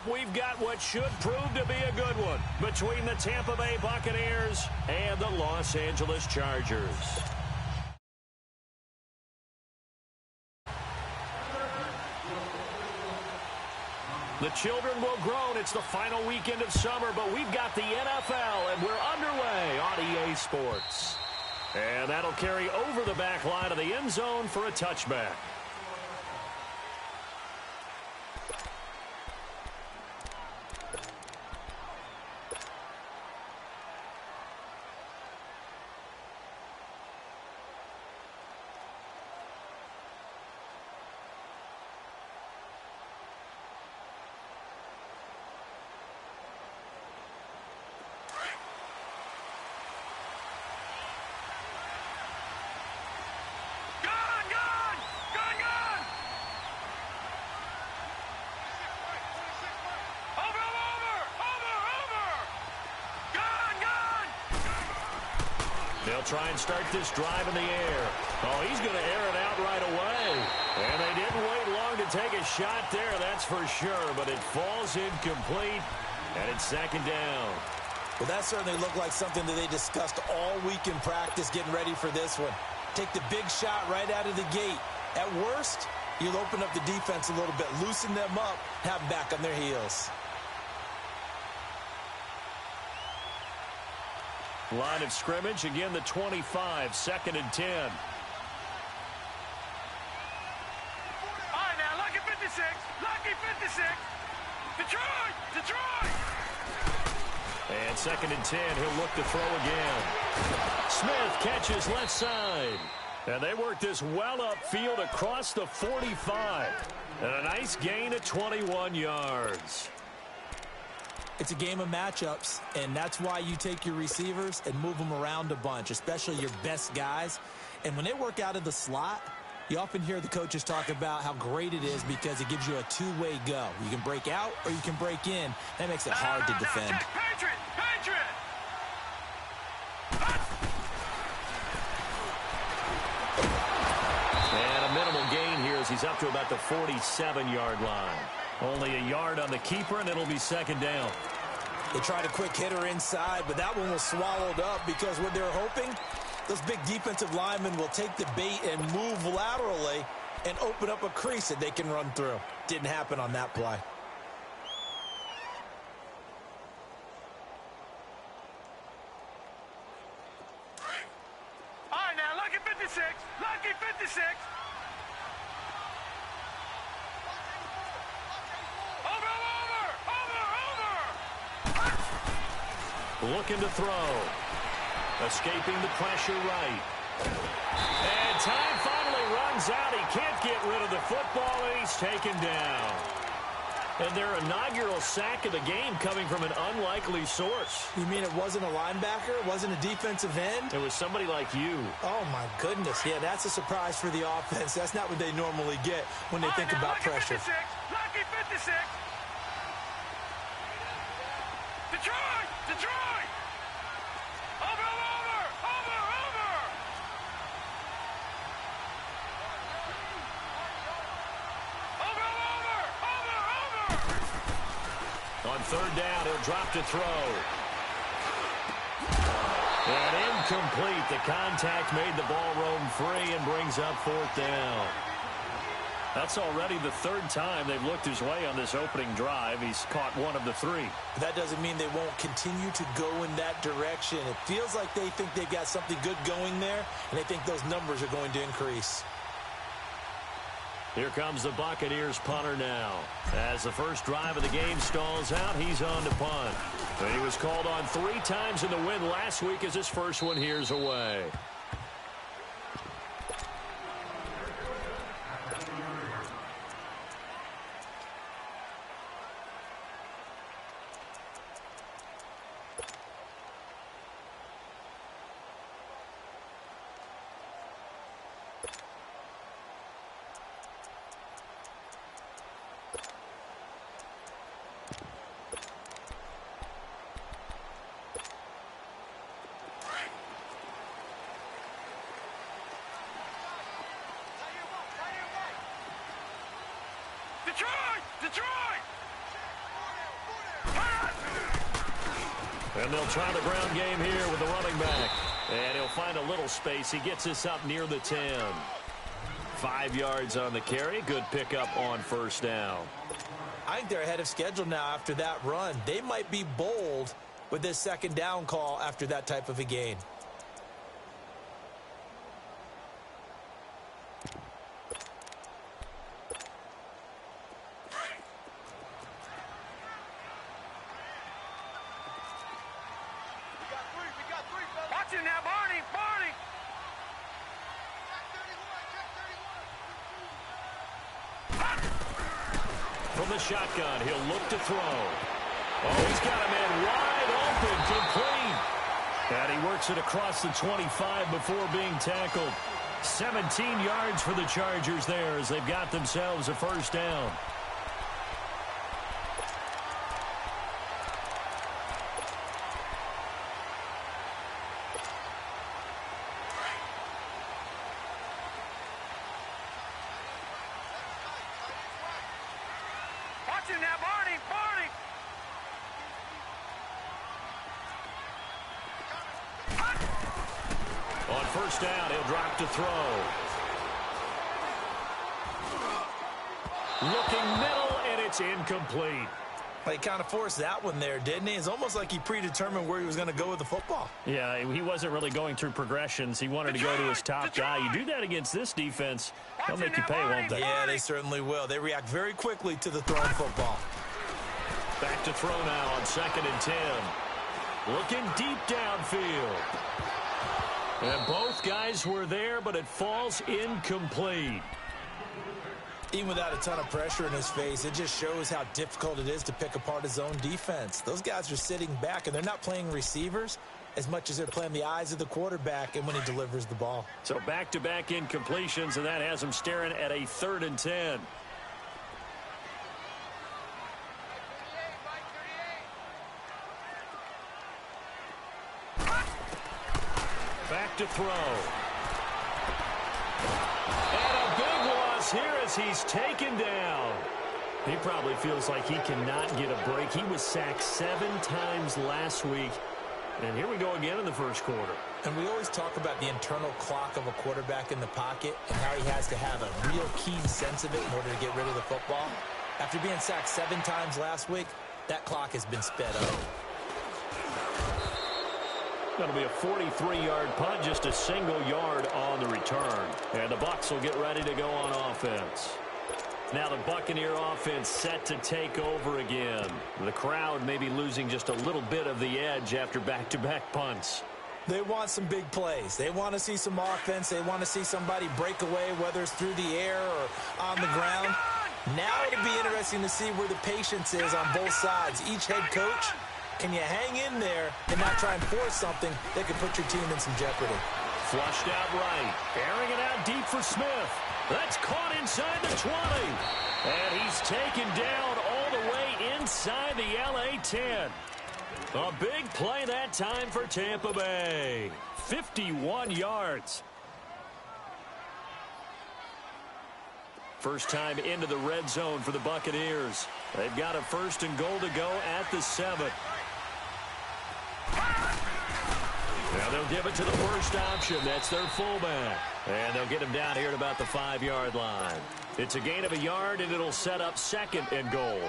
We've got what should prove to be a good one between the Tampa Bay Buccaneers and the Los Angeles Chargers. The children will groan. It's the final weekend of summer, but we've got the NFL, and we're underway on EA Sports. And that'll carry over the back line of the end zone for a touchback. They'll try and start this drive in the air. Oh, he's going to air it out right away. And they didn't wait long to take a shot there, that's for sure. But it falls incomplete, and it's second down. Well, that certainly looked like something that they discussed all week in practice getting ready for this one. Take the big shot right out of the gate. At worst, you'll open up the defense a little bit, loosen them up, have them back on their heels. Line of scrimmage, again the 25, second and 10. All right, now, lucky 56, lucky 56. Detroit, Detroit. And second and 10, he'll look to throw again. Smith catches left side. And they work this well upfield across the 45. And a nice gain of 21 yards. It's a game of matchups, and that's why you take your receivers and move them around a bunch, especially your best guys. And when they work out of the slot, you often hear the coaches talk about how great it is because it gives you a two-way go. You can break out or you can break in. That makes it hard to defend. Patriot, Patriot. And a minimal gain here as he's up to about the 47-yard line. Only a yard on the keeper, and it'll be second down. They tried a quick hitter inside, but that one was swallowed up because what they're hoping, those big defensive linemen will take the bait and move laterally and open up a crease that they can run through. Didn't happen on that play. All right, now, lucky 56, lucky 56. Looking to throw. Escaping the pressure right. And time finally runs out. He can't get rid of the football, and he's taken down. And their inaugural sack of the game coming from an unlikely source. You mean it wasn't a linebacker? It wasn't a defensive end? It was somebody like you. Oh, my goodness. Yeah, that's a surprise for the offense. That's not what they normally get when they think about pressure. Lucky 56. Detroit! Detroit! Over! On third down, he'll drop to throw. And incomplete. The contact made the ball roam free and brings up fourth down. That's already the third time they've looked his way on this opening drive. He's caught one of the three. That doesn't mean they won't continue to go in that direction. It feels like they think they've got something good going there, and they think those numbers are going to increase. Here comes the Buccaneers punter now. As the first drive of the game stalls out, he's on to punt. And he was called on 3 times in the win last week as his first one here's away. Detroit! Detroit! And they'll try the ground game here with the running back. And he'll find a little space. He gets us up near the 10. 5 yards on the carry. Good pickup on first down. I think they're ahead of schedule now after that run. They might be bold with this second down call after that type of a gain. Watch him now, Barney. Barney. From the shotgun, he'll look to throw. Oh, he's got a man wide open, complete. And he works it across the 25 before being tackled. 17 yards for the Chargers there as they've got themselves a first down. Watch him now, Barney. Barney. On first down, he'll drop to throw. Looking middle, and it's incomplete. He kind of forced that one there, didn't he? It's almost like he predetermined where he was going to go with the football. Yeah, he wasn't really going through progressions. He wanted to go to his top guy. You do that against this defense, they'll make you pay, won't they? Yeah, they certainly will. They react very quickly to the thrown football. Back to throw now on 2nd and 10. Looking deep downfield. And both guys were there, but it falls incomplete. Even without a ton of pressure in his face, it just shows how difficult it is to pick apart his own defense. Those guys are sitting back, and they're not playing receivers as much as they're playing the eyes of the quarterback and when he delivers the ball. So back-to-back incompletions, and that has him staring at a 3rd and 10. Back to throw. And a big loss here as he's taken down. He probably feels like he cannot get a break. He was sacked 7 times last week. And here we go again in the first quarter. And we always talk about the internal clock of a quarterback in the pocket and how he has to have a real keen sense of it in order to get rid of the football. After being sacked 7 times last week, that clock has been sped up. Going to be a 43-yard punt, just a single yard on the return. And the Bucs will get ready to go on offense. Now the Buccaneer offense set to take over again. The crowd may be losing just a little bit of the edge after back-to-back punts. They want some big plays. They want to see some offense. They want to see somebody break away, whether it's through the air or on the ground. Now it'll be interesting to see where the patience is on both sides. Each head coach, can you hang in there and not try and force something that could put your team in some jeopardy? Flushed out right. Airing it out deep for Smith. That's caught inside the 20. And he's taken down all the way inside the LA 10. A big play that time for Tampa Bay. 51 yards. First time into the red zone for the Buccaneers. They've got a 1st and goal to go at the 7. Now they'll give it to the first option. That's their fullback. And they'll get him down here at about the 5-yard line. It's a gain of a yard, and it'll set up 2nd and goal.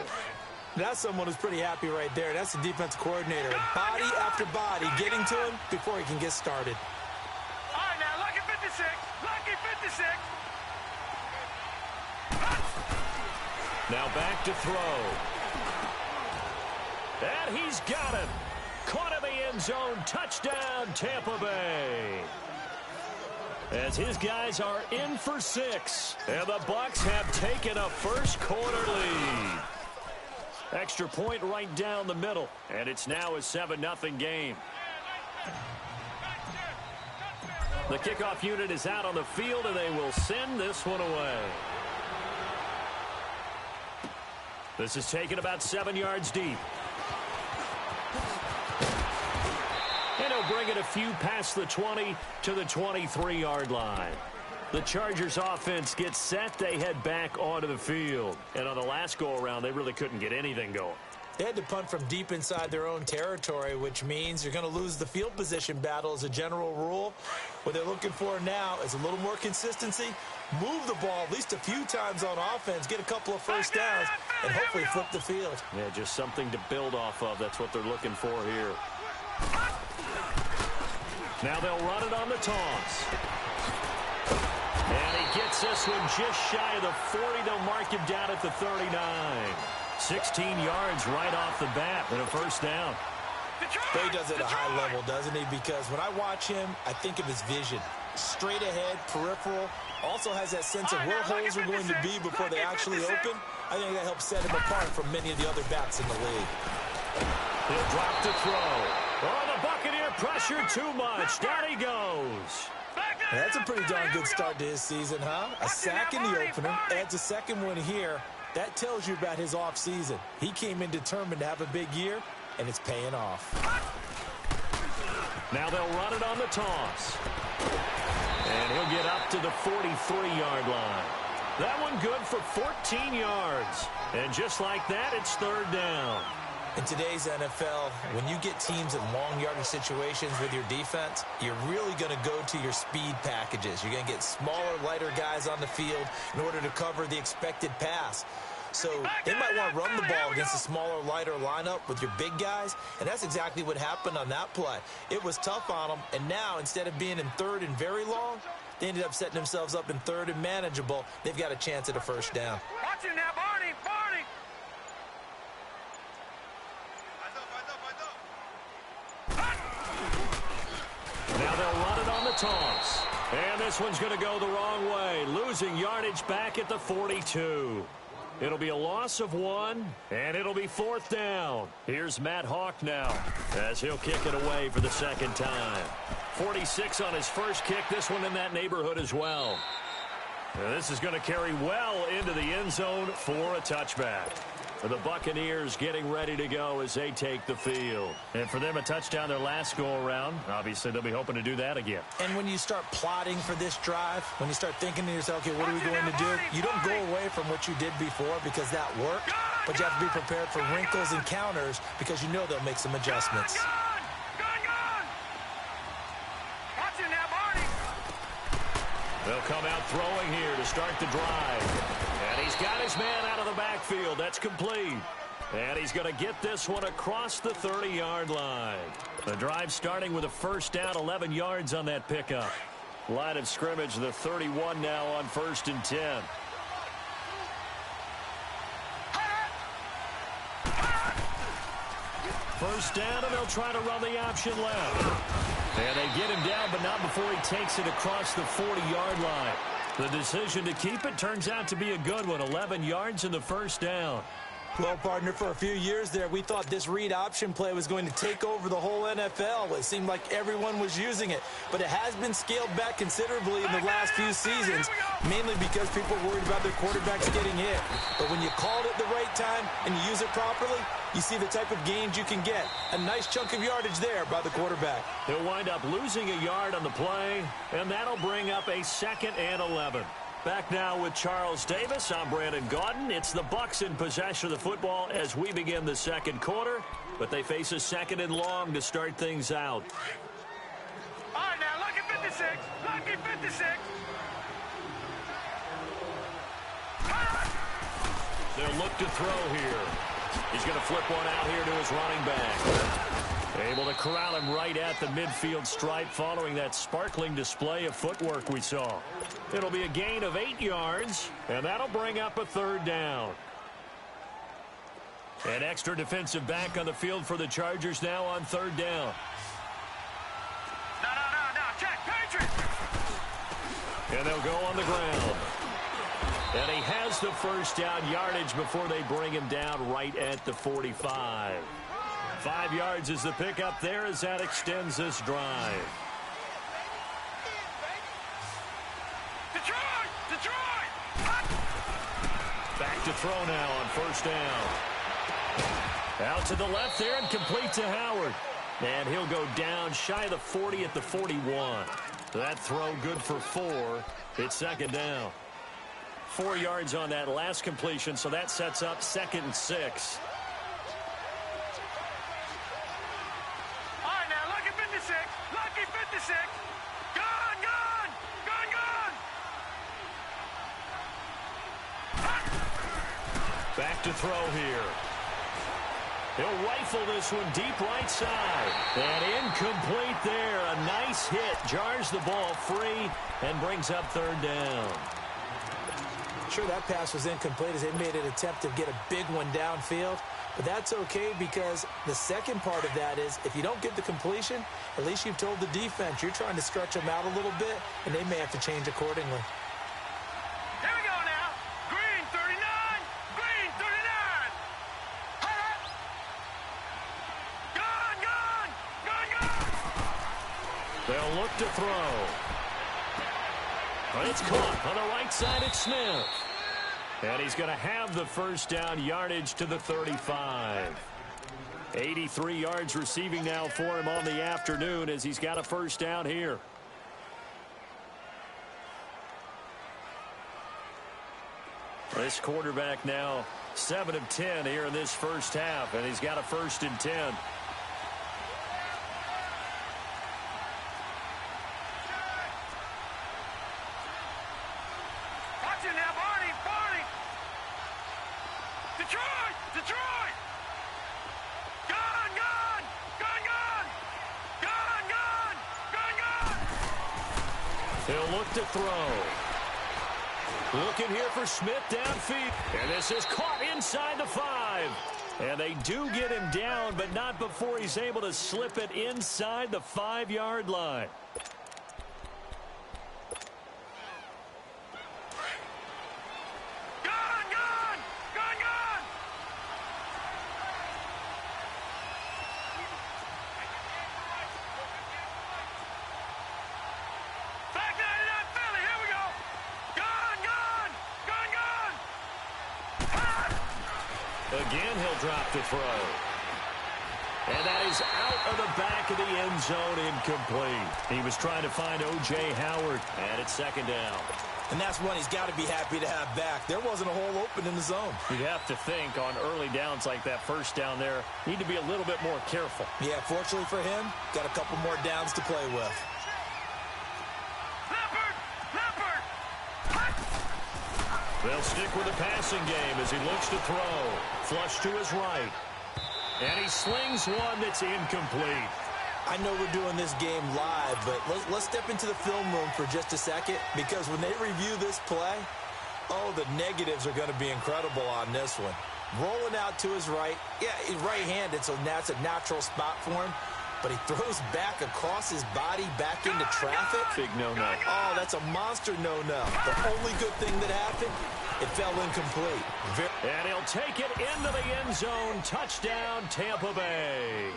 That's someone who's pretty happy right there. That's the defensive coordinator. Body after body getting to him before he can get started. All right, now, lucky 56. Lucky 56. Now back to throw. And he's got it. Caught in the end zone. Touchdown, Tampa Bay. As his guys are in for 6. And the Bucs have taken a first quarter lead. Extra point right down the middle. And it's now a 7-0 game. The kickoff unit is out on the field, and they will send this one away. This is taken about 7 yards deep. And he'll bring it a few past the 20 to the 23-yard line. The Chargers offense gets set. They head back onto the field. And on the last go-around, they really couldn't get anything going. They had to punt from deep inside their own territory, which means you're going to lose the field position battle as a general rule. What they're looking for now is a little more consistency, move the ball at least a few times on offense, get a couple of first downs, and hopefully flip the field. Yeah, just something to build off of. That's what they're looking for here. Now they'll run it on the toss. And he gets this one just shy of the 40. They'll mark him down at the 39. 16 yards right off the bat and a first down. He does it at a high level, doesn't he? Because when I watch him, I think of his vision. Straight ahead, peripheral. Also has that sense of where holes are going to be before they actually open. I think that helps set him apart from many of the other backs in the league. He'll drop to throw. Oh, the Buccaneer pressure too much. Down he goes. That's a pretty darn good start to his season, huh? A sack in the opener, adds a second one here. That tells you about his offseason. He came in determined to have a big year, and it's paying off. Now they'll run it on the toss. And he'll get up to the 43-yard line. That one good for 14 yards. And just like that, it's third down. In today's NFL, when you get teams in long yardage situations with your defense, you're really going to go to your speed packages. You're going to get smaller, lighter guys on the field in order to cover the expected pass. So they might want to run the ball against a smaller, lighter lineup with your big guys, and that's exactly what happened on that play. It was tough on them, and now instead of being in third and very long, they ended up setting themselves up in third and manageable. They've got a chance at a first down. Watch it now, Barney, Barney. Now they'll run it on the toss. And this one's going to go the wrong way, losing yardage back at the 42. It'll be a loss of 1, and it'll be fourth down. Here's Matt Hawk now as he'll kick it away for the second time. 46 on his first kick, this one in that neighborhood as well. And this is going to carry well into the end zone for a touchback. The Buccaneers getting ready to go as they take the field. And for them, a touchdown their last go-around. Obviously, they'll be hoping to do that again. And when you start plotting for this drive, when you start thinking to yourself, okay, what are we going to do? You don't go away from what you did before because that worked, but you have to be prepared for wrinkles and counters because you know they'll make some adjustments. They'll come out throwing here to start the drive. And he's got his man out of the backfield. That's complete. And he's going to get this one across the 30-yard line. The drive starting with a first down, 11 yards on that pickup. Line of scrimmage, the 31 now on 1st and 10. First down, and they'll try to run the option left. And they get him down, but not before he takes it across the 40-yard line. The decision to keep it turns out to be a good one. 11 yards in the first down. Well, partner, for a few years there, we thought this read option play was going to take over the whole NFL. It seemed like everyone was using it. But it has been scaled back considerably in the last few seasons, mainly because people are worried about their quarterbacks getting hit. But when you called it the right time and you use it properly, you see the type of gains you can get. A nice chunk of yardage there by the quarterback. He'll wind up losing a yard on the play, and that'll bring up a 2nd and 11. Back now with Charles Davis. I'm Brandon Gaudin. It's the Bucs in possession of the football as we begin the second quarter, but they face a 2nd and long to start things out. All right, now, lucky 56. Lucky 56. They'll look to throw here. He's going to flip one out here to his running back. Able to corral him right at the midfield stripe following that sparkling display of footwork we saw. It'll be a gain of 8 yards, and that'll bring up a 3rd down. An extra defensive back on the field for the Chargers now on 3rd down. No, check, Patriots. And they'll go on the ground. And he has the first down yardage before they bring him down right at the 45. 5 yards is the pickup there as that extends this drive. Detroit! Back to throw now on 1st down. Out to the left there and complete to Howard. And he'll go down shy of the 40 at the 41. That throw good for 4. It's 2nd down. 4 yards on that last completion, so that sets up 2nd and 6. Back to throw here. He'll rifle this one deep right side. And incomplete there. A nice hit. Jars the ball free and brings up third down. Sure, that pass was incomplete as they made an attempt to get a big one downfield. But that's okay because the second part of that is if you don't get the completion, at least you've told the defense you're trying to stretch them out a little bit, and they may have to change accordingly. Here we go now. Green 39. Green 39. Gone, gone. Gone, gone. They'll look to throw. But it's caught on the right side at Smith. And he's going to have the first down, yardage to the 35. 83 yards receiving now for him on the afternoon as he's got a first down here. This quarterback now 7 of 10 here in this first half, and he's got a 1st and 10. Watch it now, Barney. Barney. Detroit. Detroit. Gone, gone. Gone, gone. Gone, gone. Gone, gone. He'll look to throw. Looking here for Smith downfield. And this is caught inside the 5. And they do get him down, but not before he's able to slip it inside the 5-yard line. Gone, gone. Gone, gone. Back 99 Philly. Here we go. Gone, gone. Gone, gone. Again, he'll drop to throw. And that is out of the back of the end zone, incomplete. He was trying to find O.J. Howard, and it's 2nd down. And that's one he's got to be happy to have back. There wasn't a hole open in the zone. You'd have to think on early downs like that first down there, need to be a little bit more careful. Yeah, fortunately for him, got a couple more downs to play with. Leopard. Leopard. They'll stick with the passing game as he looks to throw. Flush to his right. And he slings one that's incomplete. I know we're doing this game live, but let's step into the film room for just a second, because when they review this play, oh, the negatives are going to be incredible on this one. Rolling out to his right. Yeah, he's right-handed, so that's a natural spot for him. But he throws back across his body back into traffic. Big no-no. Oh, that's a monster no-no. The only good thing that happened, it fell incomplete. And he'll take it into the end zone. Touchdown, Tampa Bay.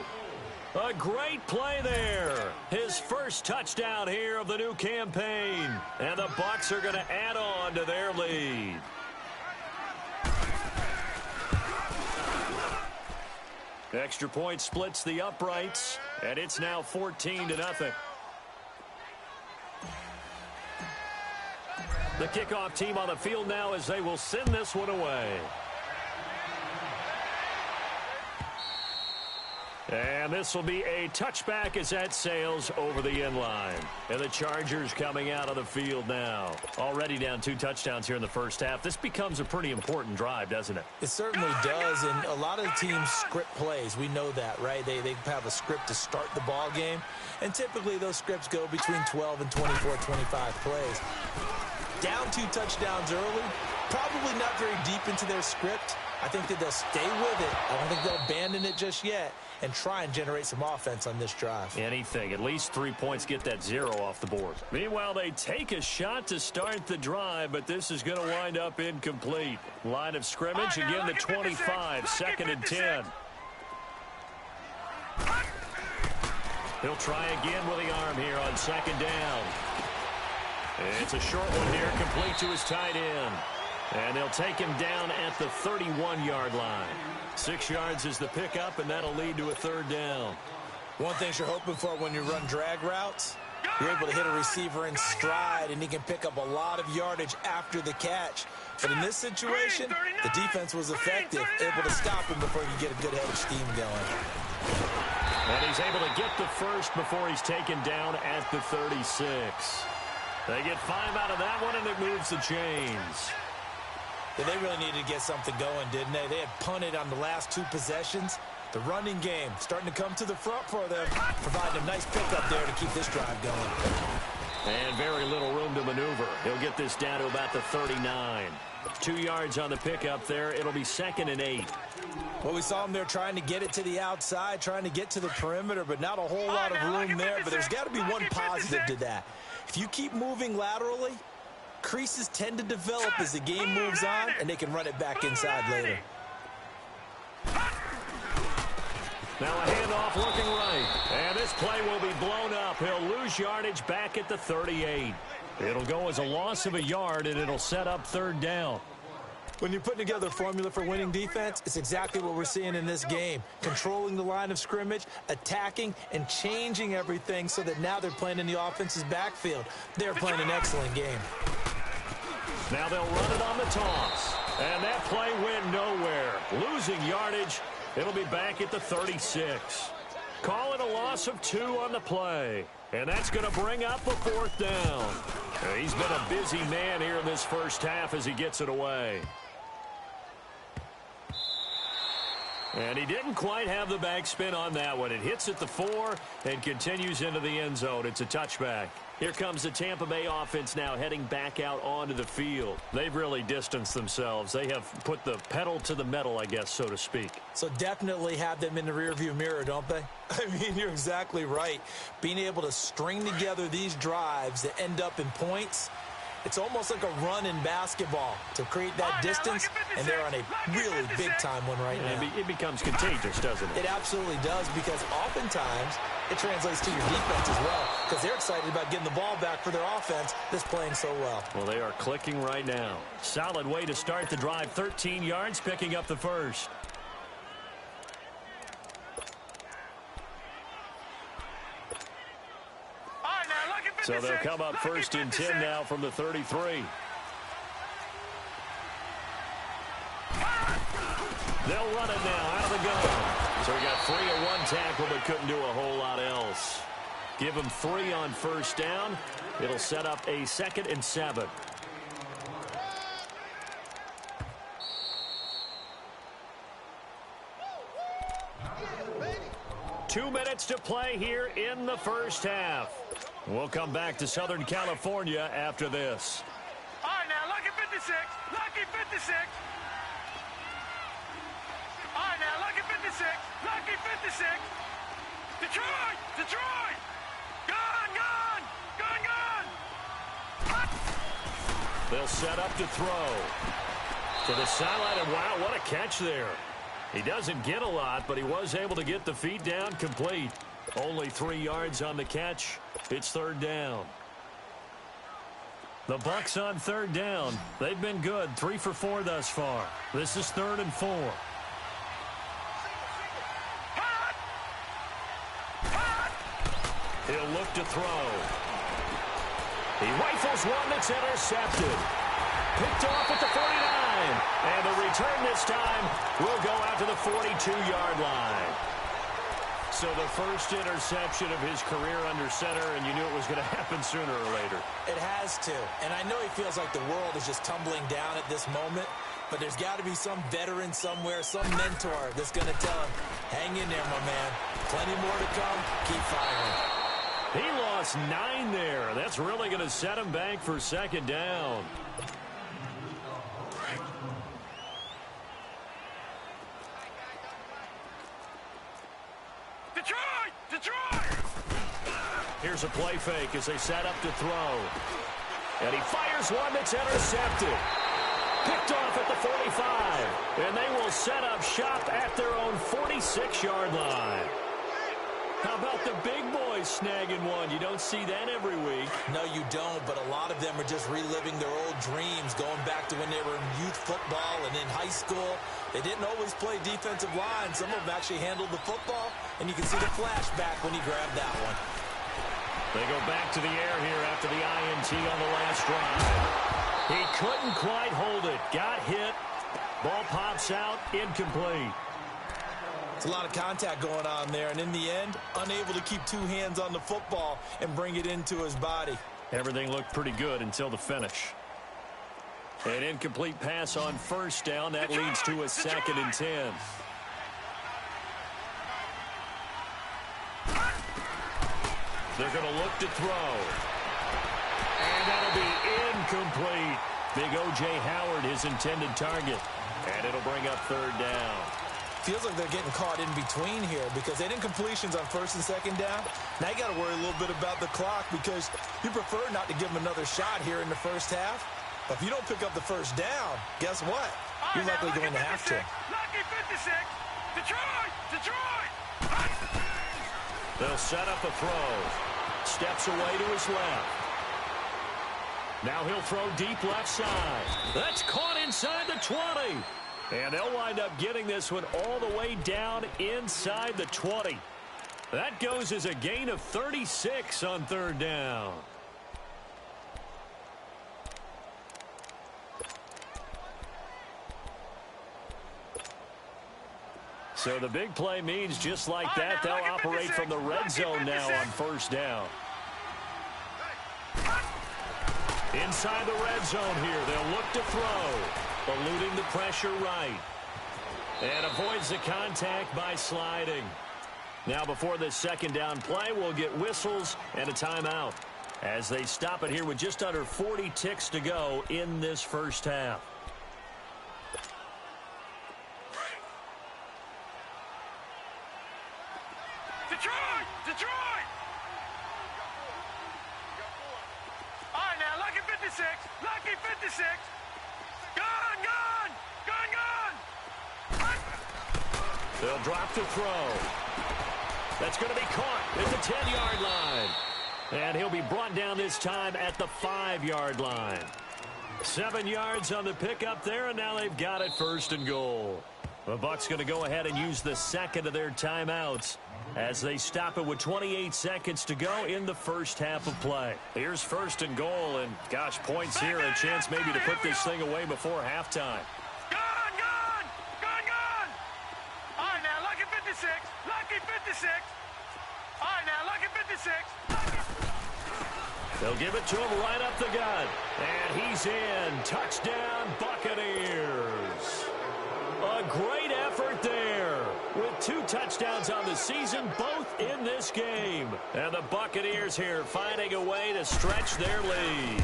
A great play there. His first touchdown here of the new campaign. And the Bucs are going to add on to their lead. Extra point splits the uprights, and it's now 14-0. The kickoff team on the field now as they will send this one away. And this will be a touchback as that sails over the end line. And the Chargers coming out of the field now. Already down 2 touchdowns here in the first half. This becomes a pretty important drive, doesn't it? It certainly does, and a lot of the teams script plays. We know that, right? They have a script to start the ball game, and typically those scripts go between 12 and 24, 25 plays. Down 2 touchdowns early, probably not very deep into their script. I think that they'll stay with it. I don't think they'll abandon it just yet and try and generate some offense on this drive. Anything. At least 3 points, get that 0 off the board. Meanwhile, they take a shot to start the drive, but this is going to wind up incomplete. Line of scrimmage, again the 25, 2nd and 10. He'll try again with the arm here on 2nd down. It's a short one here, complete to his tight end. And they'll take him down at the 31-yard line. 6 yards is the pickup, and that'll lead to a 3rd down. One thing you're hoping for when you run drag routes, you're able to hit a receiver in stride, and he can pick up a lot of yardage after the catch. But in this situation, the defense was effective, able to stop him before he could get a good head of steam going. And he's able to get the first before he's taken down at the 36. They get 5 out of that one, and it moves the chains. Yeah, they really needed to get something going, didn't they? They had punted on the last 2 possessions. The running game starting to come to the front for them, providing a nice pickup there to keep this drive going. And very little room to maneuver. He'll get this down to about the 39. 2 yards on the pickup there. It'll be 2nd and 8. Well, we saw him there trying to get it to the outside, trying to get to the perimeter, but not a whole lot of room there. But there's got to be one positive to that. If you keep moving laterally, creases tend to develop as the game moves on, and they can run it back inside later. Now a handoff looking right. And this play will be blown up. He'll lose yardage back at the 38. It'll go as a loss of a yard, and it'll set up 3rd down. When you're putting together a formula for winning defense, it's exactly what we're seeing in this game. Controlling the line of scrimmage, attacking, and changing everything so that now they're playing in the offense's backfield. They're playing an excellent game. Now they'll run it on the toss. And that play went nowhere. Losing yardage. It'll be back at the 36. Call it a loss of 2 on the play. And that's going to bring up a 4th down. He's been a busy man here in this first half as he gets it away. And he didn't quite have the backspin on that one. It hits at the 4 and continues into the end zone. It's a touchback. Here comes the Tampa Bay offense now heading back out onto the field. They've really distanced themselves. They have put the pedal to the metal, I guess, so to speak. So definitely have them in the rearview mirror, don't they? I mean, you're exactly right. Being able to string together these drives that end up in points, it's almost like a run in basketball to create that distance, and they're on a really big-time one right now. It becomes contagious, doesn't it? It absolutely does, because oftentimes it translates to your defense as well, because they're excited about getting the ball back for their offense that's playing so well. Well, they are clicking right now. Solid way to start the drive. 13 yards, picking up the first. So they'll come up 1st and 10 now from the 33. They'll run it now out of the gun. So he got 3 on 1 tackle, but couldn't do a whole lot else. Give him 3 on 1st down. It'll set up a 2nd and 7. Two minutes to play here in the first half. We'll come back to Southern California after this. All right, now, lucky 56. Lucky 56. All right, now, lucky 56. Lucky 56. Detroit! Detroit! Gun, gun! Gun, gun! They'll set up to throw. To the sideline, and wow, what a catch there. He doesn't get a lot, but he was able to get the feet down complete. Only 3 yards on the catch. It's 3rd down. The Bucs on 3rd down. They've been good. 3 for 4 thus far. This is 3rd and 4. He'll look to throw. He rifles one that's intercepted. Picked off at the 49. And the return this time will go out to the 42-yard line. So the first interception of his career under center, and you knew it was going to happen sooner or later. It has to. And I know he feels like the world is just tumbling down at this moment, but there's got to be some veteran somewhere, some mentor that's going to tell him, hang in there, my man. Plenty more to come. Keep firing. He lost 9 there. That's really going to set him back for 2nd down. Detroit! Detroit! Here's a play fake as they set up to throw. And he fires one that's intercepted. Picked off at the 45. And they will set up shop at their own 46-yard line. How about the big boys snagging one? You don't see that every week. No, you don't, but a lot of them are just reliving their old dreams, going back to when they were in youth football and in high school. They didn't always play defensive line. Some of them actually handled the football, and you can see the flashback when he grabbed that one. They go back to the air here after the INT on the last drive. He couldn't quite hold it. Got hit. Ball pops out. Incomplete. It's a lot of contact going on there, and in the end, unable to keep 2 hands on the football and bring it into his body. Everything looked pretty good until the finish. An incomplete pass on first down. That leads to a 2nd and 10. They're going to look to throw. And that'll be incomplete. Big O.J. Howard, his intended target. And it'll bring up 3rd down. Feels like they're getting caught in between here because they didn't completions on 1st and 2nd down. Now you got to worry a little bit about the clock because you prefer not to give them another shot here in the first half. But if you don't pick up the 1st down, guess what? You're likely going to have to. Lucky 56. Detroit! Detroit! They'll set up a throw. Steps away to his left. Now he'll throw deep left side. That's caught inside the 20. And they'll wind up getting this one all the way down inside the 20. That goes as a gain of 36 on 3rd down. So the big play means just like that, they'll operate from the red zone now on 1st down. Inside the red zone here, they'll look to throw. Eluding the pressure right. And avoids the contact by sliding. Now before this 2nd down play, we'll get whistles and a timeout as they stop it here with just under 40 ticks to go in this first half. Detroit! Detroit! All right, now, lucky 56. Lucky 56. Gun, gun! Gun, gun! They'll drop to throw. That's going to be caught at the 10-yard line. And he'll be brought down this time at the 5-yard line. 7 yards on the pickup there, and now they've got it 1st and goal. The Bucs going to go ahead and use the 2nd of their timeouts as they stop it with 28 seconds to go in the first half of play. Here's 1st and goal, and gosh, points here, a chance maybe to put this thing away before halftime. Gun, gun! Gun, gun! All right, now, lucky 56. Lucky 56. All right, now, lucky 56. They'll give it to him right up the gut. And he's in. Touchdown, Buccaneers. A great effort there with 2 touchdowns on the season, both in this game. And the Buccaneers here finding a way to stretch their lead.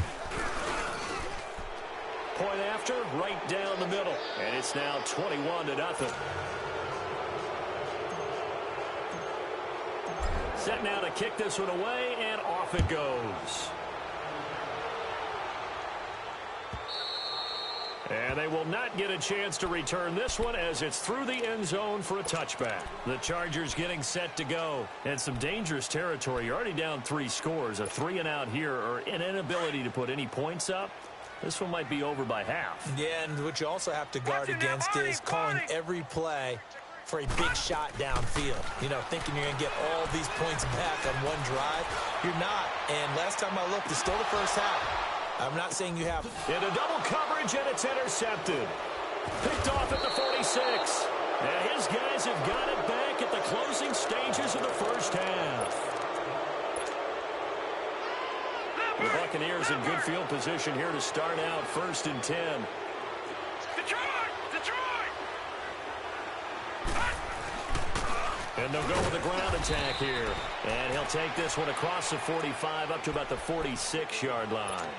Point after, right down the middle. And it's now 21-0. Set now to kick this one away, and off it goes. And they will not get a chance to return this one as it's through the end zone for a touchback. The Chargers getting set to go. And some dangerous territory. You're already down 3 scores. A 3-and-out here or an inability to put any points up. This one might be over by half. Yeah, and what you also have to guard against is calling every play for a big shot downfield. You know, thinking you're going to get all these points back on one drive. You're not. And last time I looked, it's still the first half. I'm not saying you have. Into double coverage, and it's intercepted. Picked off at the 46. And his guys have got it back at the closing stages of the first half. The Buccaneers in good field position here to start out 1st and 10. Detroit! Detroit! And they'll go with a ground attack here. And he'll take this one across the 45 up to about the 46-yard line.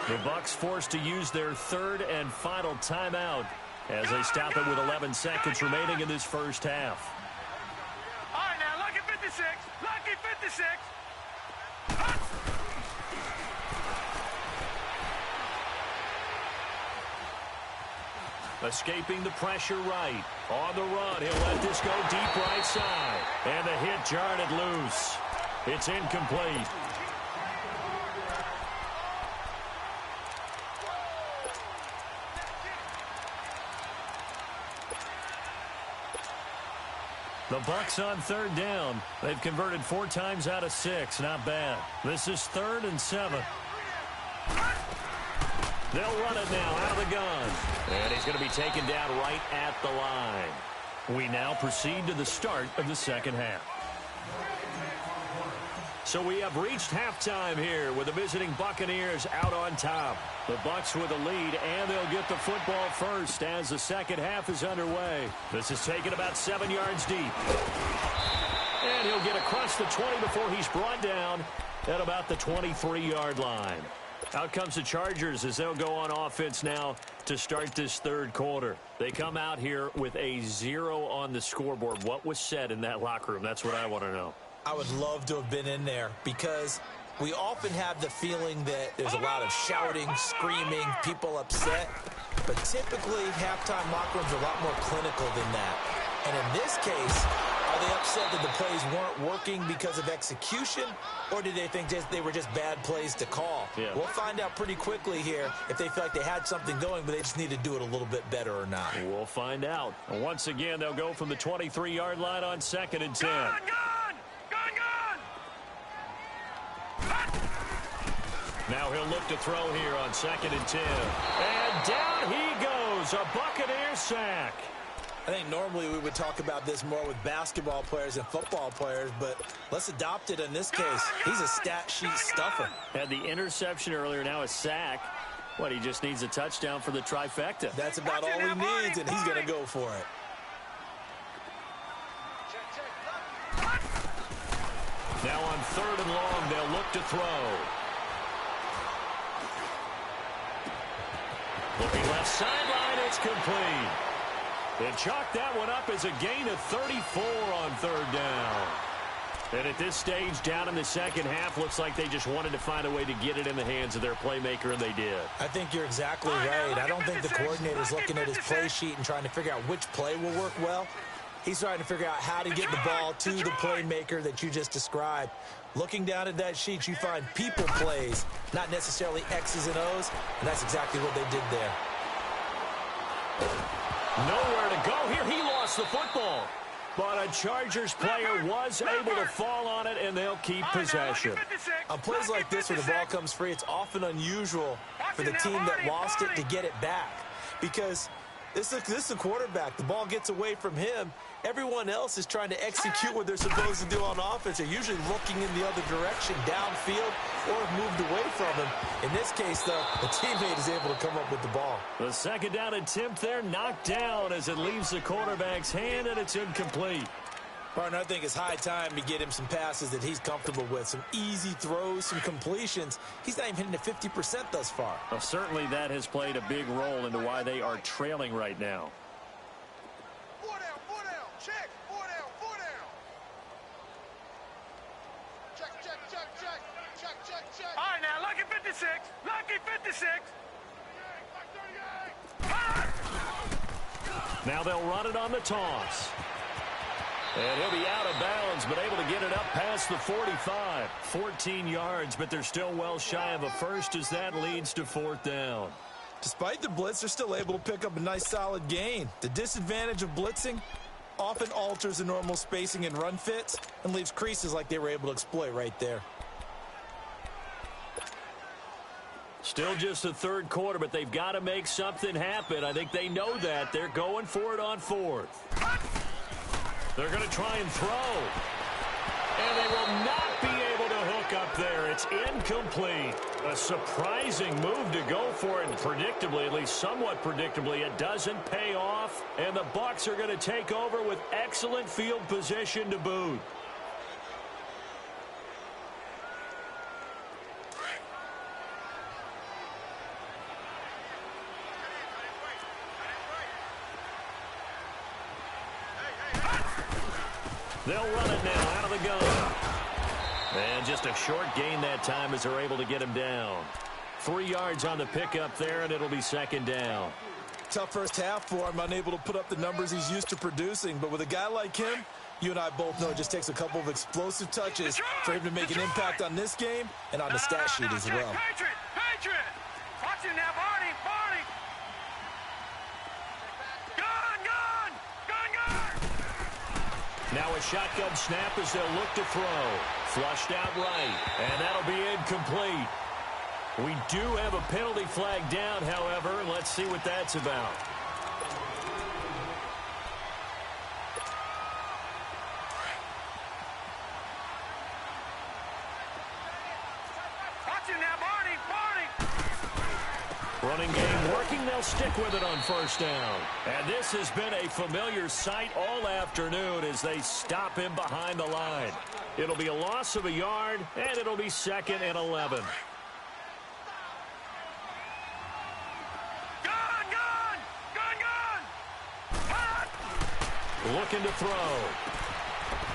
The Bucs forced to use their 3rd and final timeout as they stop it with 11 seconds remaining in this first half. All right, now, lucky 56. Lucky 56. Escaping the pressure right. On the run, he'll let this go deep right side. And the hit jarred it loose. It's incomplete. The Bucs on 3rd down. They've converted 4 times out of 6. Not bad. This is 3rd and 7. They'll run it now out of the gun. And he's going to be taken down right at the line. We now proceed to the start of the second half. So we have reached halftime here with the visiting Buccaneers out on top. The Bucs with a lead, and they'll get the football first as the second half is underway. This is taken about 7 yards deep. And he'll get across the 20 before he's brought down at about the 23-yard line. Out comes the Chargers as they'll go on offense now to start this third quarter. They come out here with a 0 on the scoreboard. What was said in that locker room? That's what I want to know. I would love to have been in there because we often have the feeling that there's a lot of shouting, screaming, people upset. But typically, halftime locker rooms are a lot more clinical than that. And in this case, are they upset that the plays weren't working because of execution, or did they think they were just bad plays to call? Yeah. We'll find out pretty quickly here if they feel like they had something going, but they just need to do it a little bit better or not. We'll find out. And once again, they'll go from the 23-yard line on 2nd and 10. Gone! Now he'll look to throw here on 2nd and 10. And down he goes, a Buccaneer sack. I think normally we would talk about this more with basketball players and football players, but let's adopt it in this case. He's a stat sheet stuffer. Had the interception earlier, now a sack. What, he just needs a touchdown for the trifecta. That's about all he needs, and he's going to go for it. Now on 3rd and long, they'll look to throw. Looking left sideline, it's complete. They chalk that one up as a gain of 34 on 3rd down. And at this stage, down in the second half, looks like they just wanted to find a way to get it in the hands of their playmaker, and they did. I think you're exactly right. I don't think the coordinator's looking at his play sheet and trying to figure out which play will work well. He's trying to figure out how to get the ball to the playmaker that you just described. Looking down at that sheet, you find people plays, not necessarily X's and O's, and that's exactly what they did there. Nowhere to go here. He lost the football. But a Chargers player was able to fall on it, and they'll keep possession. On plays like this where the ball comes free, it's often unusual for the team that lost it to get it back. Because this is a quarterback. The ball gets away from him. Everyone else is trying to execute what they're supposed to do on offense. They're usually looking in the other direction, downfield, or have moved away from him. In this case, though, the teammate is able to come up with the ball. The second down attempt there knocked down as it leaves the quarterback's hand, and it's incomplete. Partner, I think it's high time to get him some passes that he's comfortable with. Some easy throws, some completions. He's not even hitting to 50% thus far. Well, certainly that has played a big role into why they are trailing right now. Check. 4 down. Check. All right, now, lucky 56. Now they'll run it on the toss. And he'll be out of bounds, but able to get it up past the 45. 14 yards, but they're still well shy of a first as that leads to 4th down. Despite the blitz, they're still able to pick up a nice solid gain. The disadvantage of blitzing often alters the normal spacing and run fits and leaves creases like they were able to exploit right there. Still just the third quarter, but they've got to make something happen. I think they know that. They're going for it on 4th. They're going to try and throw. And they will not be able to hook up there. It's incomplete. A surprising move to go for it, and predictably, at least somewhat predictably, it doesn't pay off. And the Bucs are going to take over with excellent field position to boot. They'll run it now out of the gun. And just a short gain that time as they're able to get him down. 3 yards on the pickup there, and it'll be 2nd down. Tough first half for him, unable to put up the numbers he's used to producing. But with a guy like him, you and I both know it just takes a couple of explosive touches for him to make an impact on this game and on the stat sheet as well. Patriot! Watch it now, Barney! Gun! Now a shotgun snap as they'll look to throw. Flushed out right, and that'll be incomplete. We do have a penalty flag down, however. Let's see what that's about. Running game working. They'll stick with it on first down. And this has been a familiar sight all afternoon as they stop him behind the line. It'll be a loss of a yard, and it'll be 2nd and 11. Looking to throw.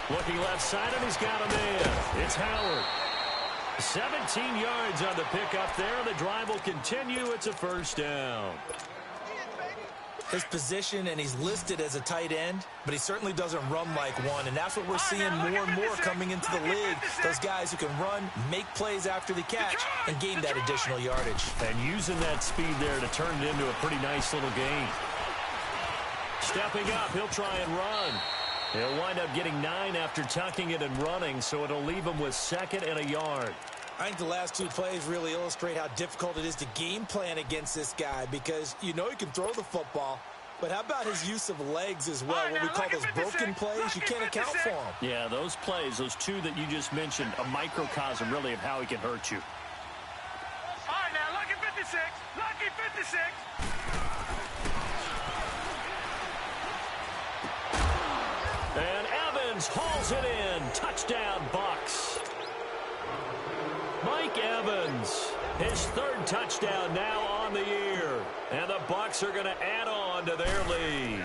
Looking left side, and he's got a man. It's Howard. 17 yards on the pickup there. The drive will continue. It's a first down. His position, and he's listed as a tight end, but he certainly doesn't run like one, and that's what we're seeing more and more coming into the league. Those guys who can run, make plays after the catch, and gain that additional yardage. And using that speed there to turn it into a pretty nice little gain. Stepping up, he'll try and run. He'll wind up getting 9 after tucking it and running, so it'll leave him with 2nd and a yard. I think the last 2 plays really illustrate how difficult it is to game plan against this guy because you know he can throw the football, but how about his use of legs as well? What we call those broken plays, you can't account for them. Yeah, those plays, those 2 that you just mentioned, a microcosm really of how he can hurt you. All right, now, lucky 56. Lucky 56. And Evans hauls it in. Touchdown, Bucs. Mike Evans, his 3rd touchdown now on the year. And the Bucs are going to add on to their lead.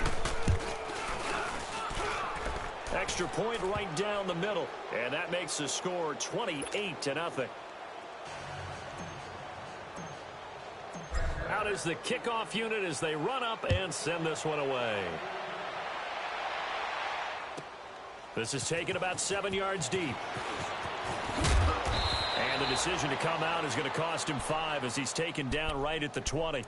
Extra point right down the middle. And that makes the score 28-0. Out is the kickoff unit as they run up and send this one away. This is taken about 7 yards deep. And the decision to come out is going to cost him 5 as he's taken down right at the 20.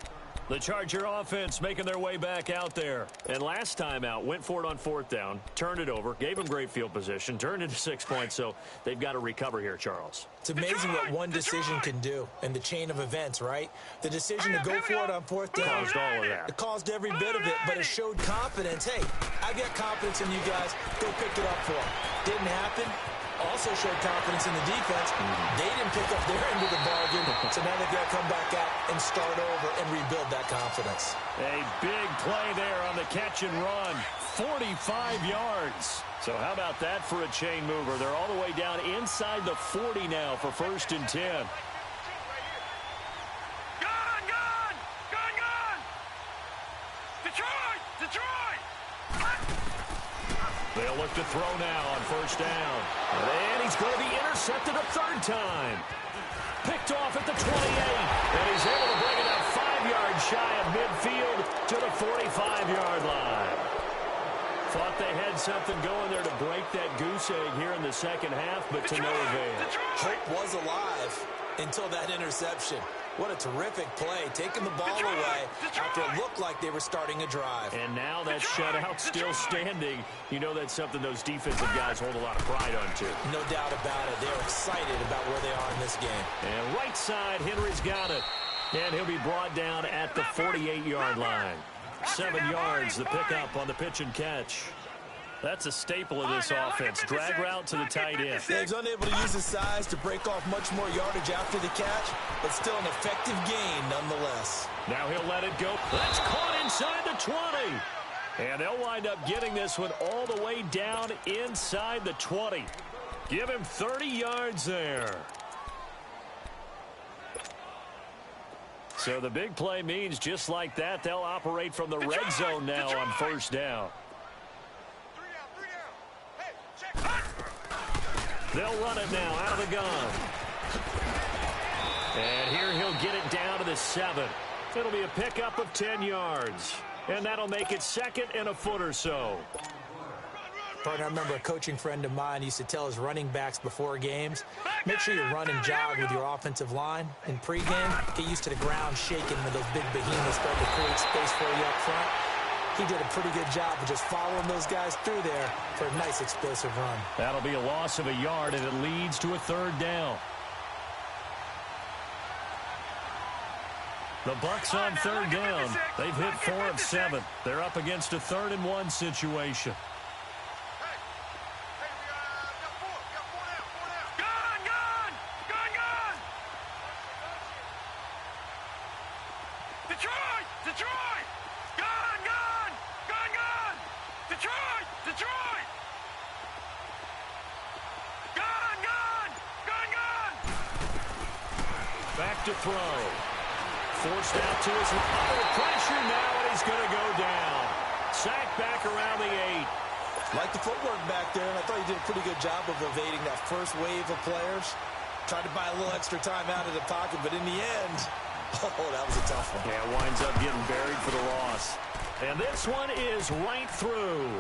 The Charger offense making their way back out there. And last time out, went for it on 4th down, turned it over, gave him great field position, turned into 6 points, so they've got to recover here, Charles. It's amazing what one decision can do in the chain of events, right? The decision to go for it on 4th down. Caused all of that. It caused every bit of it, but it showed confidence. Hey, I've got confidence in you guys. Go pick it up for them. Didn't happen. Also showed confidence in the defense. They didn't pick up their end of the bargain, so now they've got to come back out and start over and rebuild that confidence. A big play there on the catch and run. 45 yards. So how about that for a chain mover? They're all the way down inside the 40 now for 1st and 10. Detroit! Detroit! They'll look to throw now on 1st down. And he's going to be intercepted a 3rd time. Picked off at the 28. And he's able to bring it up 5 yards shy of midfield to the 45-yard line. Thought they had something going there to break that goose egg here in the 2nd half, but to no avail. Hope was alive until that interception. What a terrific play, taking the ball away after it looked like they were starting a drive. And now that shutout still standing. You know that's something those defensive guys hold a lot of pride onto. No doubt about it. They're excited about where they are in this game. And right side, Henry's got it. And he'll be brought down at the 48-yard line. 7 yards, the pickup on the pitch and catch. That's a staple of this offense. Drag route to the tight end. Yeah, he's unable to use his size to break off much more yardage after the catch, but still an effective gain nonetheless. Now he'll let it go. That's caught inside the 20. And they'll wind up getting this one all the way down inside the 20. Give him 30 yards there. So the big play means just like that, they'll operate from the red zone now on 1st down. They'll run it now out of the gun. And here he'll get it down to the 7. It'll be a pickup of 10 yards. And that'll make it 2nd and a foot or so. Partner, I remember a coaching friend of mine used to tell his running backs before games, make sure you run and jog with your offensive line. In pregame, get used to the ground shaking when those big behemoths start to create space for you up front. He did a pretty good job of just following those guys through there for a nice explosive run. That'll be a loss of a yard, and it leads to a 3rd down. The Bucs on 3rd down. They've hit 4 of 7. They're up against a 3rd and 1 situation. back to throw. Forced out to his under pressure now, and he's going to go down. Sacked back around the 8. Like the footwork back there, and I thought he did a pretty good job of evading that first wave of players. Tried to buy a little extra time out of the pocket, but in the end, oh, that was a tough one. Yeah, winds up getting buried for the loss. And this one is right through.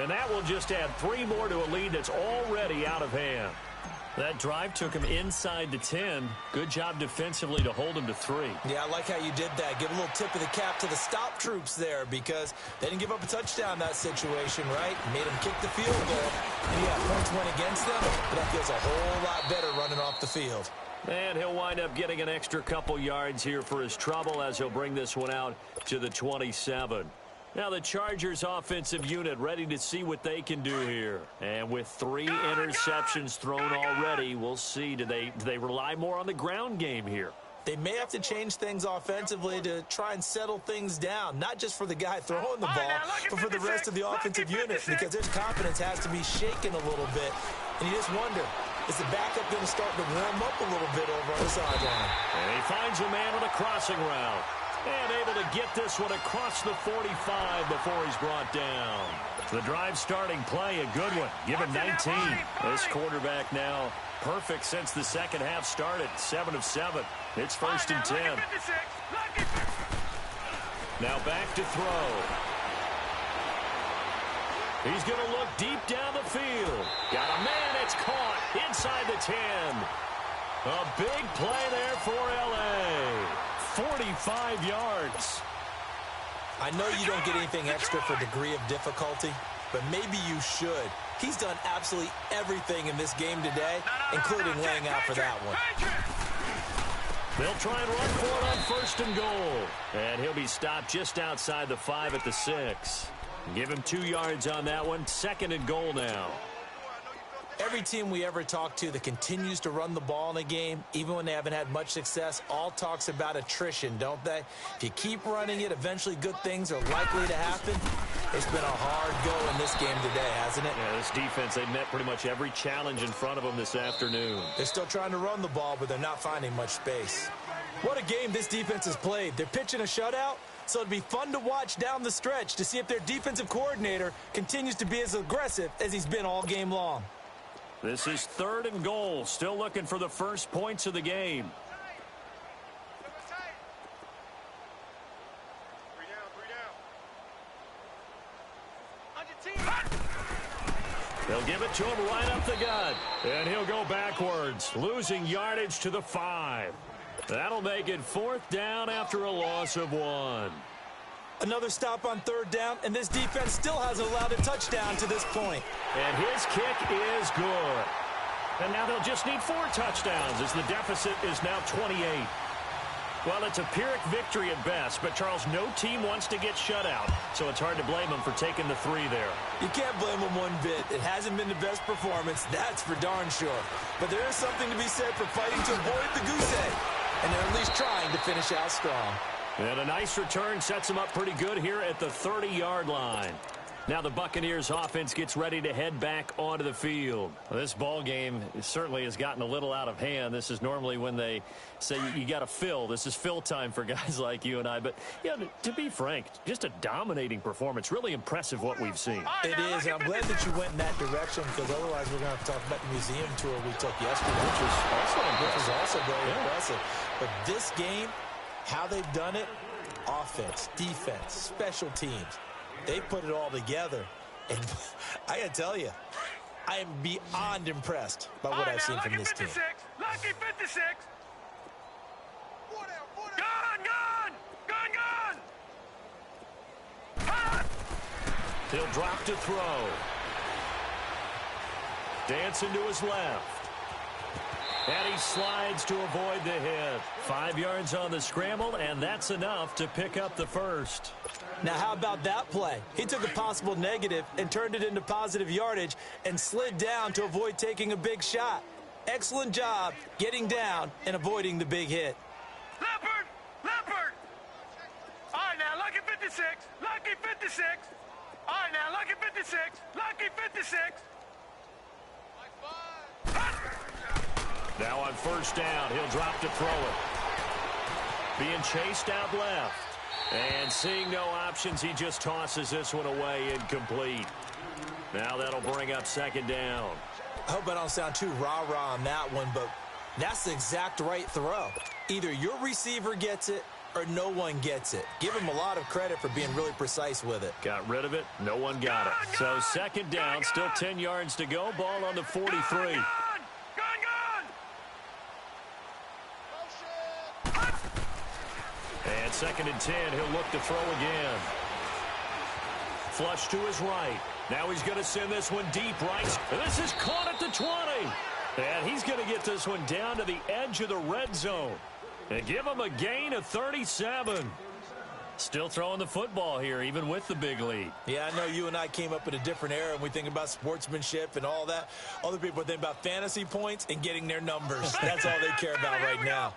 And that will just add 3 more to a lead that's already out of hand. That drive took him inside the 10. Good job defensively to hold him to 3. Yeah, I like how you did that. Give a little tip of the cap to the stop troops there because they didn't give up a touchdown in that situation, right? Made them kick the field goal. And yeah, points went against them, but that feels a whole lot better running off the field. And he'll wind up getting an extra couple yards here for his trouble as he'll bring this one out to the 27. Now the Chargers offensive unit ready to see what they can do here. And with 3 interceptions thrown already, we'll see. Do they rely more on the ground game here? They may have to change things offensively to try and settle things down, not just for the guy throwing the ball, but for the rest of the offensive unit, because their confidence has to be shaken a little bit. And you just wonder, is the backup going to start to warm up a little bit over on the sideline? And he finds a man on a crossing route. And able to get this one across the 45 before he's brought down. The drive starting play, a good one. Give him 19. This quarterback now perfect since the second half started. 7 of 7. It's 1st and 10. Now back to throw. He's going to look deep down the field. Got a man, it's caught inside the 10. A big play there for L.A. 45 yards. I know you don't get anything extra for degree of difficulty, but maybe you should. He's done absolutely everything in this game today, including laying out for that one. They'll try and run for it on 1st and goal. And he'll be stopped just outside the 5 at the 6. Give him 2 yards on that one. 2nd and goal now. Every team we ever talk to that continues to run the ball in a game, even when they haven't had much success, all talks about attrition, don't they? If you keep running it, eventually good things are likely to happen. It's been a hard go in this game today, hasn't it? Yeah, this defense, they've met pretty much every challenge in front of them this afternoon. They're still trying to run the ball, but they're not finding much space. What a game this defense has played. They're pitching a shutout, so it'd be fun to watch down the stretch to see if their defensive coordinator continues to be as aggressive as he's been all game long. This is 3rd and goal. Still looking for the first points of the game. They'll give it to him right up the gut. And he'll go backwards, losing yardage to the 5. That'll make it 4th down after a loss of 1. Another stop on 3rd down, and this defense still hasn't allowed a touchdown to this point. And his kick is good. And now they'll just need 4 touchdowns as the deficit is now 28. Well, it's a Pyrrhic victory at best, but, Charles, no team wants to get shut out, so it's hard to blame them for taking the 3 there. You can't blame them one bit. It hasn't been the best performance, that's for darn sure. But there is something to be said for fighting to avoid the goose egg, and they're at least trying to finish out strong. And a nice return sets them up pretty good here at the 30-yard line. Now the Buccaneers offense gets ready to head back onto the field. Well, this ball game certainly has gotten a little out of hand. This is normally when they say you got to fill. This is fill time for guys like you and I. But, yeah, to be frank, just a dominating performance. Really impressive what we've seen. It is, and I'm glad that you went in that direction because otherwise we're going to have to talk about the museum tour we took yesterday, which was also very impressive. But this game, how they've done it, offense, defense, special teams, they put it all together. And I got to tell you, I am beyond impressed by what I've seen from this team. Lucky 56. Gone! He'll drop to throw. Dancing to his left. And he slides to avoid the hit. 5 yards on the scramble, and that's enough to pick up the first. Now, how about that play? He took a possible negative and turned it into positive yardage and slid down to avoid taking a big shot. Excellent job getting down and avoiding the big hit. Leopard! All right, now, lucky 56. Lucky 56. All right, now, lucky 56. Lucky 56. Now on 1st down, he'll drop to throw it. being chased out left. And seeing no options, he just tosses this one away incomplete. Now that'll bring up second down. I hope I don't sound too rah-rah on that one, but that's the exact right throw. Either your receiver gets it or no one gets it. Give him a lot of credit for being really precise with it. Got rid of it. No one got it. So second down, still 10 yards to go. Ball on the 43. And second and 10, he'll look to throw again. Flush to his right. Now he's going to send this one deep right. This is caught at the 20. And he's going to get this one down to the edge of the red zone. And give him a gain of 37. Still throwing the football here, even with the big lead. Yeah, I know you and I came up in a different era, and we think about sportsmanship and all that. Other people think about fantasy points and getting their numbers. That's all they care about right now.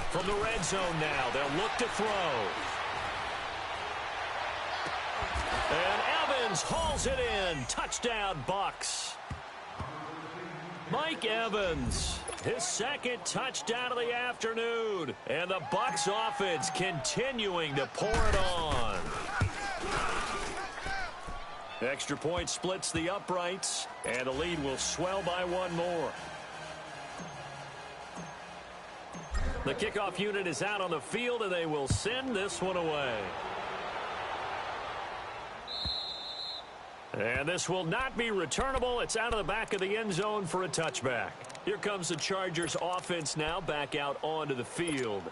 From the red zone now, they'll look to throw. And Evans hauls it in. Touchdown, Bucs. Mike Evans, his second touchdown of the afternoon. And the Bucs offense continuing to pour it on. Extra point splits the uprights, and the lead will swell by one more. The kickoff unit is out on the field, and they will send this one away. And this will not be returnable. It's out of the back of the end zone for a touchback. Here comes the Chargers offense now back out onto the field.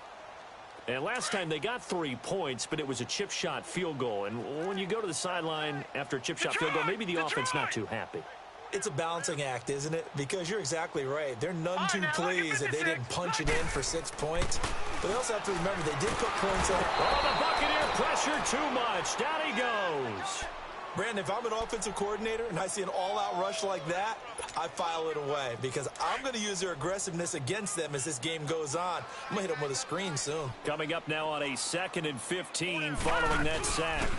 And last time they got 3 points, but it was a chip shot field goal. And when you go to the sideline after a chip shot field goal, maybe the offense not too happy. It's a balancing act, isn't it? Because you're exactly right. They're none too pleased that they didn't punch it in for 6 points. But they also have to remember they did put points in. Oh, the Buccaneer pressure too much. Down he goes. Brandon, if I'm an offensive coordinator and I see an all-out rush like that, I file it away because I'm going to use their aggressiveness against them as this game goes on. I'm going to hit them with a screen soon. Coming up now on a 2nd and 15 following that sack.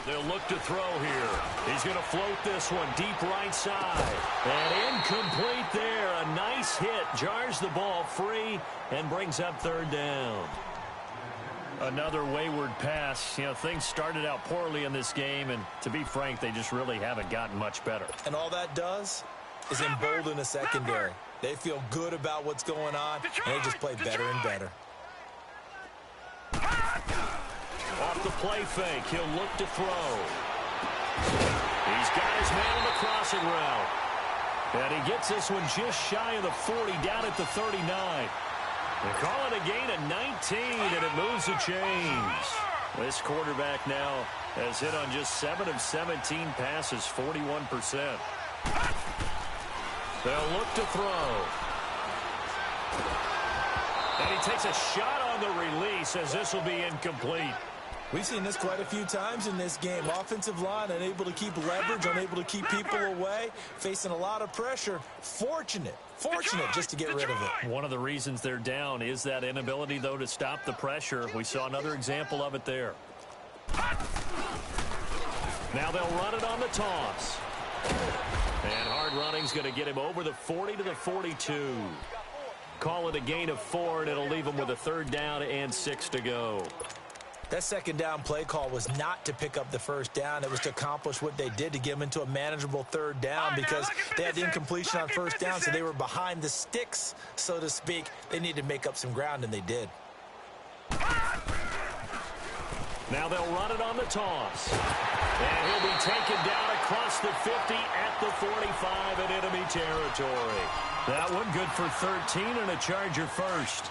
They'll look to throw here. He's going to float this one deep right side. And incomplete there. A nice hit. Jars the ball free and brings up third down. Another wayward pass. You know, things started out poorly in this game, and to be frank, they just really haven't gotten much better. And all that does is embolden the secondary. They feel good about what's going on, and they just play better and better. Off the play fake, he'll look to throw. He's got his man on the crossing route. And he gets this one just shy of the 40, down at the 39. They call it a gain of 19, and it moves the chains. This quarterback now has hit on just 7 of 17 passes, 41%. They'll look to throw. And he takes a shot on the release as this will be incomplete. We've seen this quite a few times in this game. Offensive line unable to keep leverage, unable to keep people away, facing a lot of pressure. Fortunate just to get rid of it. One of the reasons they're down is that inability, though, to stop the pressure. We saw another example of it there. Now they'll run it on the toss. And hard running's going to get him over the 40 to the 42. Call it a gain of 4, and it'll leave him with a third down and 6 to go. That second down play call was not to pick up the first down. It was to accomplish what they did to get them into a manageable third down because they had the incompletion on first down, so they were behind the sticks, so to speak. They needed to make up some ground, and they did. Now they'll run it on the toss. And he'll be taken down across the 50 at the 45 in enemy territory. That one good for 13 and a Charger first.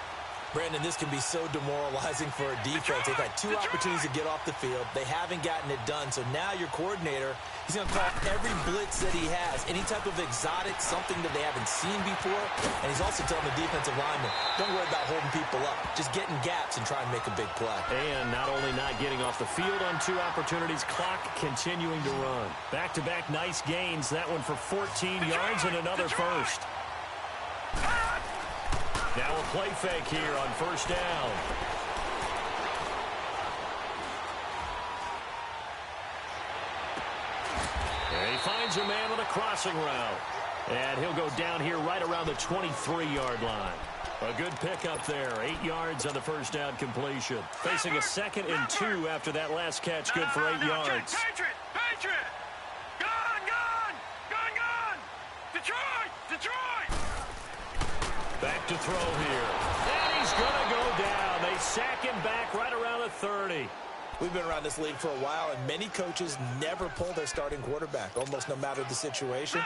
Brandon, this can be so demoralizing for a defense. They've had 2 opportunities to get off the field. They haven't gotten it done. So now your coordinator, he's going to call every blitz that he has, any type of exotic, something that they haven't seen before. And he's also telling the defensive lineman, don't worry about holding people up. Just get in gaps and try and make a big play. And not only not getting off the field on 2 opportunities, clock continuing to run. Back-to-back nice gains. That one for 14 yards and another first. Now a play fake here on first down. And he finds finds a man on a crossing route. And he'll go down here right around the 23-yard line. A good pickup there. 8 yards on the first down completion. Facing a 2nd and 2 after that last catch. Good for 8 yards. Patriot! Gone! Detroit! Back to throw here. And he's going to go down. They sack him back right around the 30. We've been around this league for a while, and many coaches never pull their starting quarterback, almost no matter the situation.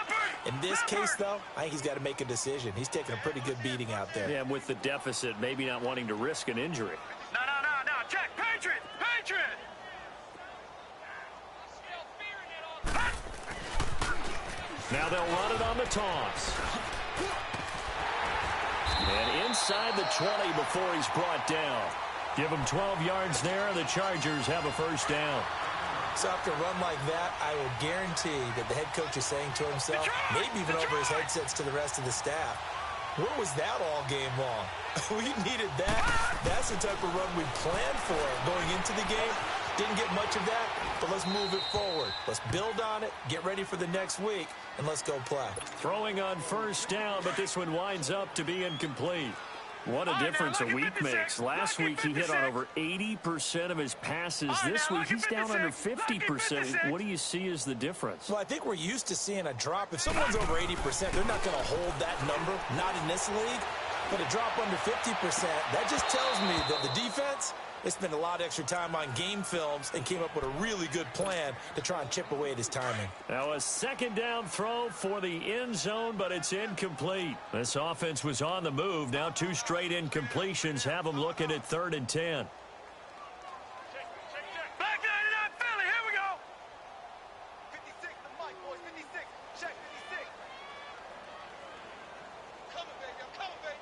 In this case, though, I think he's got to make a decision. He's taking a pretty good beating out there. Yeah, and with the deficit, maybe not wanting to risk an injury. No. Check. Patriot! Now they'll run it on the toss. And inside the 20 before he's brought down. Give him 12 yards there. The Chargers have a first down. So after a run like that, I will guarantee that the head coach is saying to himself, maybe even over his headsets to the rest of the staff, where was that all game long? We needed that. That's the type of run we planned for going into the game. Didn't get much of that, but let's move it forward. Let's build on it, get ready for the next week, and let's go play. Throwing on first down, but this one winds up to be incomplete. What a difference a week makes. Last week he hit on over 80% of his passes. This week he's down under 50%. What do you see as the difference? Well, I think we're used to seeing a drop. If someone's over 80%, they're not going to hold that number, not in this league. But a drop under 50%, that just tells me that the defense, they spent a lot of extra time on game films and came up with a really good plan to try and chip away at his timing. Now a second down throw for the end zone, but it's incomplete. This offense was on the move. Now 2 straight incompletions have them looking at 3rd and 10. Back 99, Philly, here we go. 56, the mic, boys, 56. Check 56. Coming, baby, I'm coming, baby.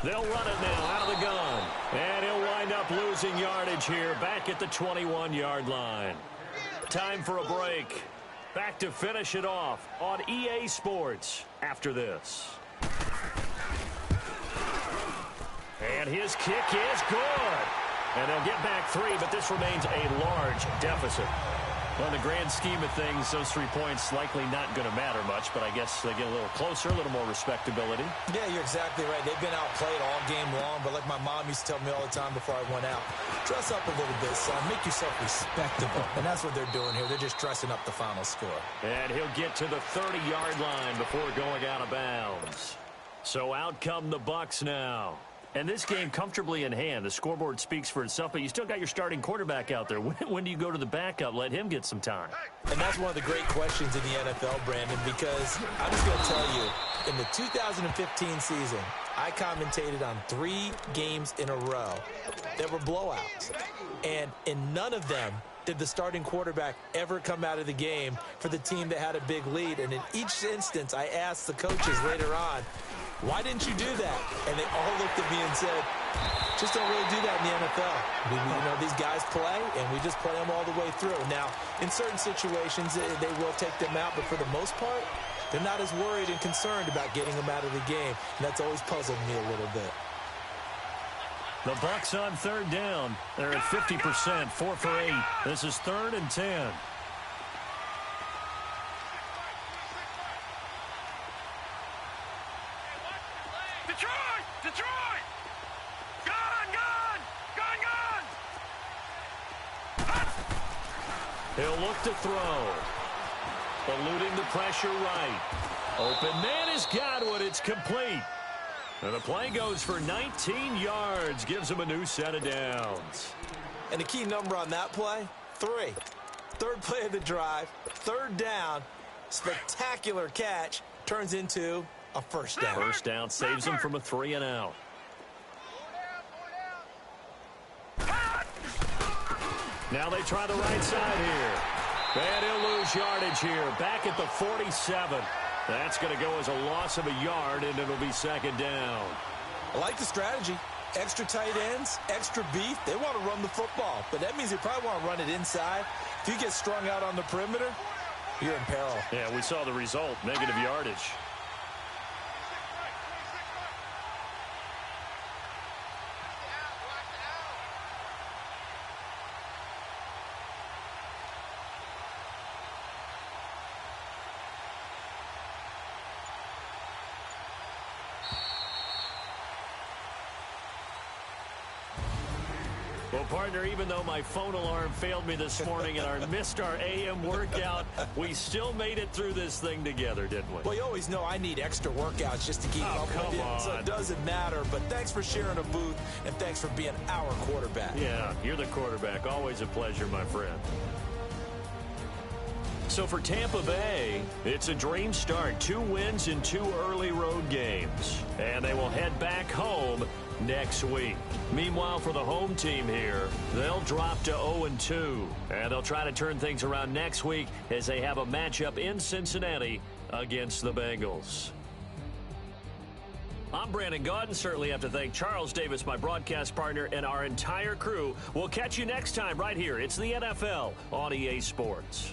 They'll run it now out of the gun. And he'll wind up losing yardage here back at the 21-yard line. Time for a break. Back to finish it off on EA Sports after this. And his kick is good. And they'll get back 3, but this remains a large deficit. Well, in the grand scheme of things, those 3 points likely not going to matter much, but I guess they get a little closer, a little more respectability. Yeah, you're exactly right. They've been outplayed all game long, but like my mom used to tell me all the time before I went out, dress up a little bit, son. Make yourself respectable. And that's what they're doing here. They're just dressing up the final score. And he'll get to the 30-yard line before going out of bounds. So out come the Bucs now. And this game comfortably in hand. The scoreboard speaks for itself, but you still got your starting quarterback out there. When do you go to the backup? Let him get some time. And that's one of the great questions in the NFL, Brandon, because I'm just going to tell you, in the 2015 season, I commentated on 3 games in a row that were blowouts. And in none of them did the starting quarterback ever come out of the game for the team that had a big lead. And in each instance, I asked the coaches later on, why didn't you do that? And they all looked at me and said, just don't really do that in the NFL. These guys play, and we just play them all the way through. Now, in certain situations, they will take them out, but for the most part, they're not as worried and concerned about getting them out of the game. And that's always puzzled me a little bit. The Bucs on 3rd down. They're at 50%, 4 for 8. This is 3rd and 10. Detroit! Gone! He'll look to throw. Eluding the pressure right. Open man is Godwin. It's complete. And the play goes for 19 yards. Gives him a new set of downs. And the key number on that play, 3. 3rd play of the drive, 3rd down, spectacular catch, turns into a first down. First down saves him from a 3 and out. Now they try the right side here. And he'll lose yardage here. Back at the 47. That's going to go as a loss of a yard, and it'll be 2nd down. I like the strategy. Extra tight ends, extra beef. They want to run the football, but that means they probably want to run it inside. If you get strung out on the perimeter, you're in peril. Yeah, we saw the result, negative yardage. Well, partner, even though my phone alarm failed me this morning and I missed our AM workout, we still made it through this thing together, didn't we? Well, you always know I need extra workouts just to keep up with you, so it doesn't matter. But thanks for sharing a booth, and thanks for being our quarterback. Yeah, you're the quarterback. Always a pleasure, my friend. So for Tampa Bay, it's a dream start. 2 wins in 2 early road games. And they will head back home next week. Meanwhile, for the home team here, they'll drop to 0-2. And they'll try to turn things around next week as they have a matchup in Cincinnati against the Bengals. I'm Brandon Gaudin. Certainly have to thank Charles Davis, my broadcast partner, and our entire crew. We'll catch you next time right here. It's the NFL on EA Sports.